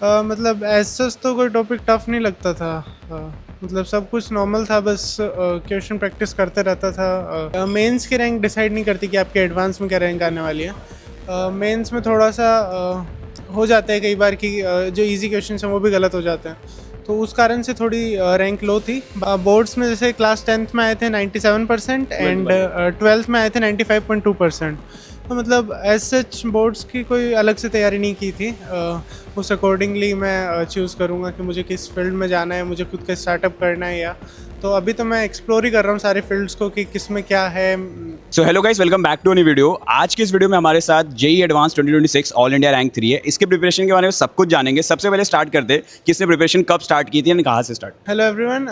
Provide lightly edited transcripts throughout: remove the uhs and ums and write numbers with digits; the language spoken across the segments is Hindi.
मतलब ऐसा तो कोई टॉपिक टफ नहीं लगता था। मतलब सब कुछ नॉर्मल था, बस क्वेश्चन प्रैक्टिस करते रहता था। मेंस की रैंक डिसाइड नहीं करती कि आपके एडवांस में क्या रैंक आने वाली है। मेंस में थोड़ा सा हो जाता है कई बार कि जो इजी क्वेश्चन हैं वो भी गलत हो जाते हैं, तो उस कारण से थोड़ी रैंक लो थी। बोर्ड्स में जैसे क्लास 10th में आए थे 97% एंड 12th में आए थे 95.2%। तो मतलब एज सच बोर्ड्स की कोई अलग से तैयारी नहीं की थी। उस अकॉर्डिंगली मैं चूज़ करूँगा कि मुझे किस फील्ड में जाना है, मुझे खुद का स्टार्टअप करना है या तो अभी तो मैं एक्सप्लोर ही कर रहा हूँ सारे फील्ड्स को कि किस में क्या है। So hello guys, welcome back to new video. आज के इस वीडियो में हमारे साथ JEE advance 2026 all India rank 3 है। इसके प्रिपरेशन के बारे में सब कुछ जानेंगे। सबसे पहले स्टार्ट करते हैं, किसने प्रिपरेशन कब स्टार्ट की थी और कहाँ से स्टार्ट? Hello everyone.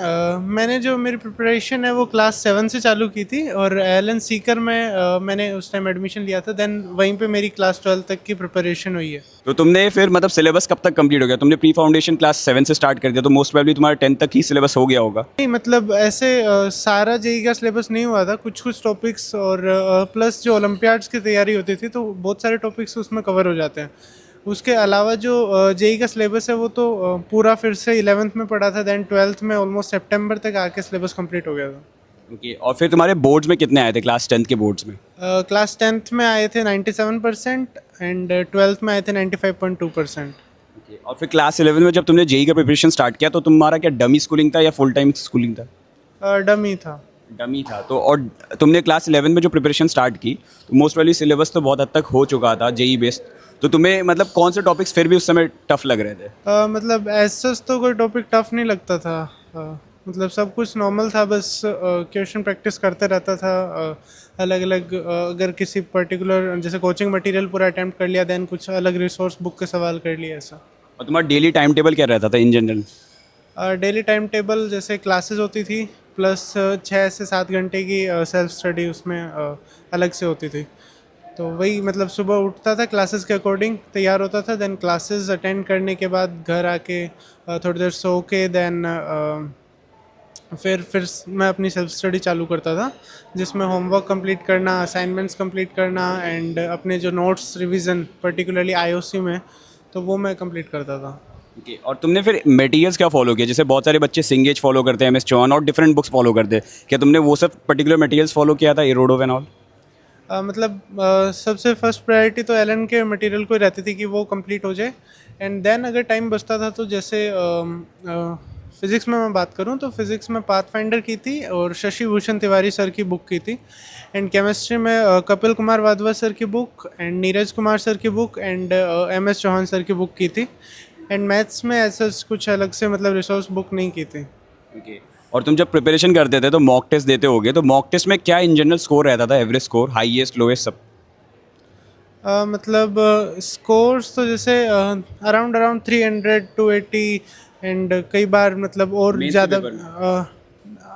मैंने जो मेरी प्रिपरेशन है वो क्लास 7 से चालू की थी और एलन सीकर में मैंने उस टाइम एडमिशन लिया था। देन वहीं पे मेरी क्लास 12 तक की प्रिपरेशन हुई है। तो तुमने फिर मतलब सिलेबस कब तक कंप्लीट हो गया? तुमने प्री फाउंडेशन क्लास 7 से स्टार्ट कर दिया, तो मोस्ट प्रोबेबली तुम्हारा 10 तक ही सिलेबस हो गया होगा। नहीं, मतलब ऐसे सारा जेई का सिलेबस नहीं हुआ था, कुछ कुछ टॉपिक्स और प्लस जो ओलंपियाड्स की तैयारी होती थी तो बहुत सारे टॉपिक्स उसमें कवर हो जाते हैं। उसके अलावा जो जेई का सिलेबस है वो तो पूरा फिर से 11th में पढ़ा था। देन 12th में ऑलमोस्ट सितंबर तक आके सिलेबस कंप्लीट हो गया था। ओके, और फिर तुम्हारे बोर्ड्स में कितने आए थे क्लास 10 के बोर्ड्स में? क्लास 10th में आए थे 97% एंड 12th में आए थे 95.2%। Okay, और फिर क्लास 11 में जब तुमने जेई का प्रिपरेशन स्टार्ट किया तो तुम्हारा क्या डमी स्कूलिंग था या फुल टाइम स्कूलिंग था? डमी था। डमी था। तो और तुमने क्लास 11 में जो प्रिपरेशन स्टार्ट की तो मोस्ट प्रोबेबली सिलेबस तो बहुत हद तक हो चुका था जेई बेस्ड। तो तुम्हें मतलब कौन से टॉपिक्स फिर भी उस समय टफ लग रहे थे? मतलब ऐसा तो कोई टॉपिक टफ नहीं लगता था। मतलब सब कुछ नॉर्मल था, बस क्वेश्चन प्रैक्टिस करते रहता था। अलग अलग अगर किसी पर्टिकुलर जैसे कोचिंग मटेरियल पूरा अटेम्प्ट कर लिया, देन कुछ अलग रिसोर्स बुक के सवाल कर लिए ऐसा। और तुम्हारा डेली टाइम टेबल क्या रहता था in general? Daily time table जैसे क्लासेस होती थी प्लस 6 से 7 घंटे की सेल्फ स्टडी उसमें अलग से होती थी। तो वही मतलब सुबह उठता था, क्लासेस के अकॉर्डिंग तैयार होता था, देन क्लासेस अटेंड करने के बाद घर आके थोड़ी देर सो के देन फिर मैं अपनी सेल्फ स्टडी चालू करता था, जिसमें होमवर्क कंप्लीट करना, असाइनमेंट्स कंप्लीट करना एंड अपने जो नोट्स रिवीजन पर्टिकुलरली आईओसी में, तो वो मैं कंप्लीट करता था। ओके, और तुमने फिर मटेरियल्स क्या फॉलो किया? जैसे बहुत सारे बच्चे सिंगेज फॉलो करते हैं, एम एस चौहान और डिफरेंट बुक्स फॉलो करते हैं, क्या तुमने वो सब पर्टिकुलर मटेरियल्स फॉलो किया था, इरोडो एंड ऑल? मतलब सबसे फर्स्ट प्रायोरिटी तो एलन के मटेरियल को ही रहती थी कि वो कंप्लीट हो जाए। एंड देन अगर टाइम बचता था तो जैसे फिज़िक्स में मैं बात करूं तो फिज़िक्स में पाथफाइंडर की थी और शशि भूषण तिवारी सर की बुक की थी। एंड केमिस्ट्री में कपिल कुमार वाधवा सर की book and Neeraj Kumar sir की book and M S Chauhan sir की बुक की थी। एंड मैथ्स में ऐसा कुछ अलग से मतलब रिसोर्स बुक नहीं की थी। ओके, और तुम जब प्रिपरेशन करते थे तो मॉक टेस्ट देते होगे, तो मॉक टेस्ट में क्या इन जनरल स्कोर रहता था? एवरेज स्कोर, हाईएस्ट, लोएस्ट, सब? मतलब स्कोर्स तो जैसे अराउंड अराउंड 300 to 80 एंड कई बार मतलब और मेंस के ज़्यादा। पेपर में?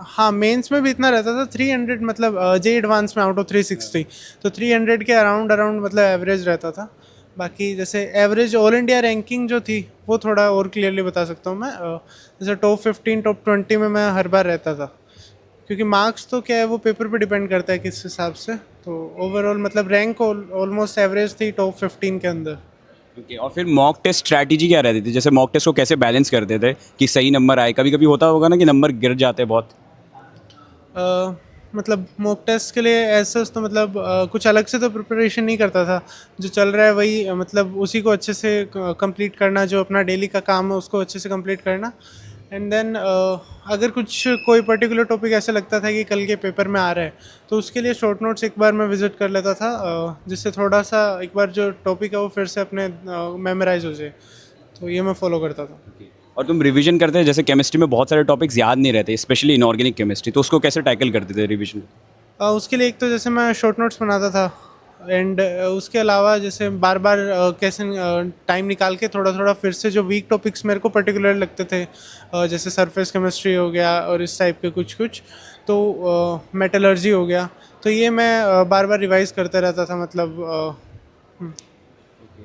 हाँ, मेंस में भी इतना रहता था 300, मतलब जे एडवांस में आउट ऑफ 360, तो 300 के अराउंड अराउंड मतलब एवरेज रहता था। बाकी जैसे एवरेज ऑल इंडिया रैंकिंग जो थी वो थोड़ा और क्लियरली बता सकता हूँ मैं। जैसे टॉप 15 टॉप 20 में मैं हर बार रहता था, क्योंकि मार्क्स तो क्या है वो पेपर पे डिपेंड करता है किस हिसाब से। तो ओवरऑल मतलब रैंक ऑलमोस्ट एवरेज थी टॉप 15 के अंदर। ओके, और फिर मॉक टेस्ट स्ट्रैटेजी क्या रहती थी? जैसे मॉक टेस्ट को कैसे बैलेंस करते थे कि सही नंबर आए? कभी कभी होता होगा ना कि नंबर गिर जाते हैं बहुत। मतलब मॉक टेस्ट के लिए ऐसा तो मतलब कुछ अलग से तो प्रिपरेशन नहीं करता था। जो चल रहा है वही मतलब उसी को अच्छे से कंप्लीट करना, जो अपना डेली का काम है उसको अच्छे से कंप्लीट करना। एंड देन अगर कुछ कोई पर्टिकुलर टॉपिक ऐसा लगता था कि कल के पेपर में आ रहा है तो उसके लिए शॉर्ट नोट्स एक बार मैं विज़िट कर लेता था, जिससे थोड़ा सा एक बार जो टॉपिक है वो फिर से अपने मेमोराइज हो जाए। तो ये मैं फॉलो करता था। और तुम रिवीजन करते हैं? जैसे केमिस्ट्री में बहुत सारे टॉपिक्स याद नहीं रहते, स्पेशली इनऑर्गेनिक केमिस्ट्री, तो उसको कैसे टैकल करते थे रिवीजन? उसके लिए एक तो जैसे मैं शॉर्ट नोट्स बनाता था एंड उसके अलावा जैसे बार बार कैसे टाइम निकाल के थोड़ा थोड़ा फिर से जो वीक टॉपिक्स मेरे को पर्टिकुलर लगते थे, जैसे सरफेस केमिस्ट्री हो गया और इस टाइप के कुछ कुछ, तो मेटलर्जी हो गया, तो ये मैं बार बार रिवाइज करते रहता था मतलब।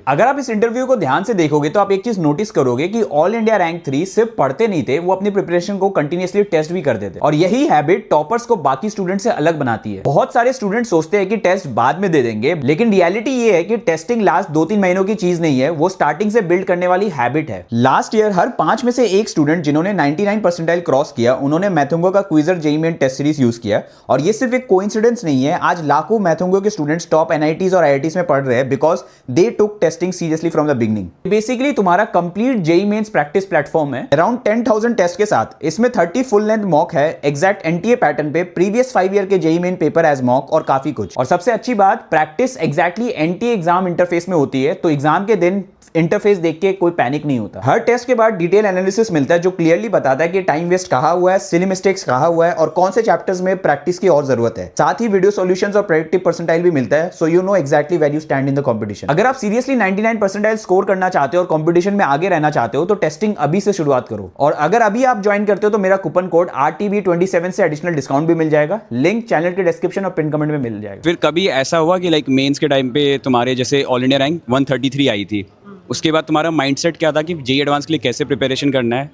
अगर आप इस इंटरव्यू को ध्यान से देखोगे तो आप एक चीज नोटिस करोगे कि ऑल इंडिया रैंक 3 सिर्फ पढ़ते नहीं थे, वो अपनी प्रिपरेशन को कंटिन्यूअसली टेस्ट भी करते थे। और यही हैबिट टॉपर्स को बाकी स्टूडेंट से अलग बनाती है। बहुत सारे स्टूडेंट सोचते हैं कि टेस्ट बाद में दे देंगे, लेकिन रियलिटी ये है कि टेस्टिंग लास्ट 2-3 महीनों की चीज नहीं है, वो स्टार्टिंग से बिल्ड करने वाली हैबिट है। लास्ट ईयर हर 5 में से एक स्टूडेंट जिन्होंने 99 परसेंटाइल क्रॉस किया, उन्होंने मैथोंगो का Quizrr JEE main test series use किया। और ये सिर्फ एक कोइंसिडेंस नहीं है, आज लाखों मैथोंगो के स्टूडेंट्स टॉप एनआईटीज और आईआईटीज में पढ़ रहे हैं because they took testing seriously from the beginning. Basically तुम्हारा complete JEE Mains practice platform है अराउंड 10,000 टेस्ट के साथ। इसमें 30 फुल लेंथ मॉक है एग्जैक्ट एनटीए पैटर्न पे, प्रीवियस 5 ईयर के JEE Main paper as mock और काफी कुछ। और सबसे अच्छी बात, practice exactly NTA exam interface में होती है, तो एग्जाम के दिन इंटरफेस देख के कोई पैनिक नहीं होता। हर टेस्ट के बाद डिटेल एनालिसिस मिलता है जो क्लियरली बताता है कि टाइम वेस्ट कहां हुआ है, सिली मिस्टेक्स कहां हुआ है और कौन से चैप्टर्स में प्रैक्टिस की और जरूरत है। साथ ही वीडियो सॉल्यूशंस और प्रेडिक्टिव परसेंटाइल भी मिलता है, so you know exactly where you stand in the competition. अगर आप सीरियसली 99 परसेंटाइल स्कोर करना चाहते हो और कंपटीशन में आगे रहना चाहते हो तो टेस्टिंग अभी से शुरुआत करो। और अगर अभी आप ज्वाइन करते हो तो मेरा कूपन कोड RTB27 से एडिशनल डिस्काउंट भी मिल जाएगा। लिंक चैनल के डिस्क्रिप्शन और पिन कमेंट में मिल जाएगा। फिर कभी ऐसा हुआ कि लाइक मेंस के टाइम पे तुम्हारे जैसे ऑल इंडिया रैंक 133 आई थी, उसके बाद तुम्हारा माइंडसेट क्या था कि जेईई एडवांस के लिए कैसे प्रिपरेशन करना है?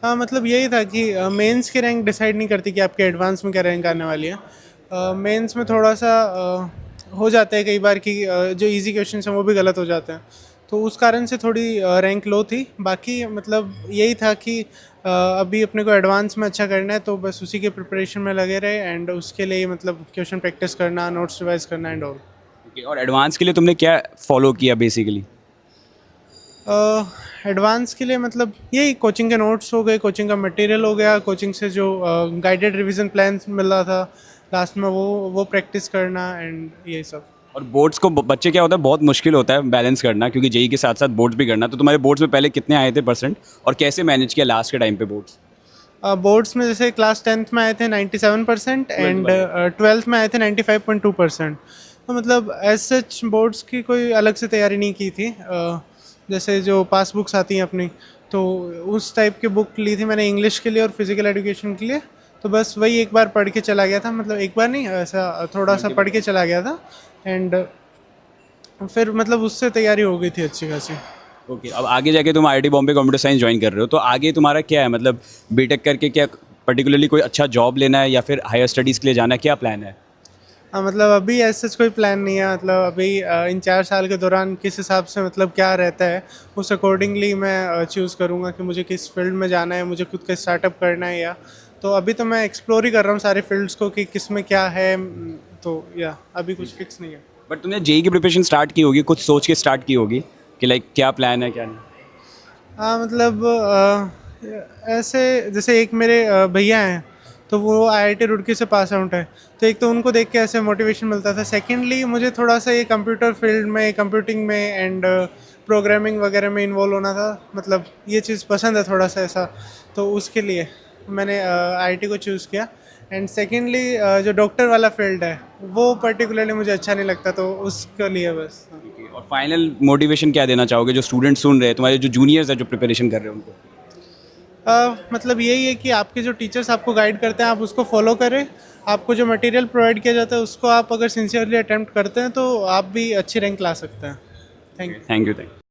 हाँ, मतलब यही था कि मेंस की रैंक डिसाइड नहीं करती कि आपके एडवांस में क्या रैंक आने वाली है। मेंस में थोड़ा सा हो जाता है कई बार कि जो इजी क्वेश्चन हैं वो भी गलत हो जाते हैं, तो उस कारण से थोड़ी रैंक लो थी। बाकी मतलब यही था कि अभी अपने को एडवांस में अच्छा करना है, तो बस उसी के प्रिपरेशन में लगे रहे एंड उसके लिए मतलब क्वेश्चन प्रैक्टिस करना, नोट्स रिवाइज करना एंड ऑल। और एडवांस के लिए तुमने क्या फॉलो किया बेसिकली? एडवांस के लिए मतलब यही कोचिंग के नोट्स हो गए, कोचिंग का मटेरियल हो गया, कोचिंग से जो गाइडेड रिवीजन प्लान मिल रहा था लास्ट में वो प्रैक्टिस करना एंड यही सब। और बोर्ड्स को बच्चे क्या होता है, बहुत मुश्किल होता है बैलेंस करना, क्योंकि जेईई के साथ साथ बोर्ड्स भी करना। तो तुम्हारे बोर्ड्स में पहले कितने आए थे परसेंट और कैसे मैनेज किया लास्ट के टाइम पे बोर्ड्स? बोर्ड्स में जैसे क्लास 10th में आए थे 97% एंड 12th में आए थे 95.2%। तो मतलब एज सच बोर्ड्स की कोई अलग से तैयारी नहीं की थी। जैसे जो पास बुक्स आती हैं अपनी, तो उस टाइप की बुक ली थी मैंने इंग्लिश के लिए और फिजिकल एजुकेशन के लिए। तो बस वही एक बार पढ़ के चला गया था, मतलब एक बार नहीं, ऐसा थोड़ा सा पढ़ के चला गया था एंड फिर मतलब उससे तैयारी हो गई थी अच्छी खासी। ओके, अब आगे जाके तुम IIT Bombay computer science join कर रहे हो, तो आगे तुम्हारा क्या है, मतलब बीटेक करके क्या पर्टिकुलरली कोई अच्छा जॉब लेना है या फिर हायर स्टडीज़ के लिए जाना है, क्या प्लान है? हाँ, मतलब अभी ऐसा कोई प्लान नहीं है। मतलब अभी इन 4 साल के दौरान किस हिसाब से मतलब क्या रहता है उस अकॉर्डिंगली मैं चूज़ करूँगा कि मुझे किस फील्ड में जाना है, मुझे खुद का स्टार्टअप करना है या। तो अभी तो मैं एक्सप्लोर ही कर रहा हूँ सारे फील्ड्स को कि किस में क्या है, तो या अभी कुछ फिक्स नहीं है। बट तुमने जेईई की प्रिपरेशन स्टार्ट की होगी, कुछ सोच के स्टार्ट की होगी कि लाइक क्या प्लान है क्या नहीं? हाँ, मतलब ऐसे जैसे एक मेरे भैया हैं, तो वो IIT रुड़की से पास आउट है, तो एक तो उनको देख के ऐसे मोटिवेशन मिलता था। सेकेंडली मुझे थोड़ा सा ये कंप्यूटर फील्ड में, कंप्यूटिंग में एंड प्रोग्रामिंग वगैरह में इन्वॉल्व होना था, मतलब ये चीज़ पसंद है थोड़ा सा ऐसा, तो उसके लिए मैंने IIT को चूज़ किया। एंड सेकेंडली जो डॉक्टर वाला फील्ड है वो पर्टिकुलरली मुझे अच्छा नहीं लगता, तो उसके लिए बस। और फाइनल मोटिवेशन क्या देना चाहोगे जो स्टूडेंट सुन रहे हैं, तुम्हारे जो जूनियर्स हैं जो प्रिपरेशन कर रहे हैं उनको? मतलब यही है कि आपके जो टीचर्स आपको गाइड करते हैं आप उसको फॉलो करें। आपको जो मटेरियल प्रोवाइड किया जाता है उसको आप अगर सिंसियरली अटेम्प्ट करते हैं तो आप भी अच्छी रैंक ला सकते हैं। Thank you. Thank you.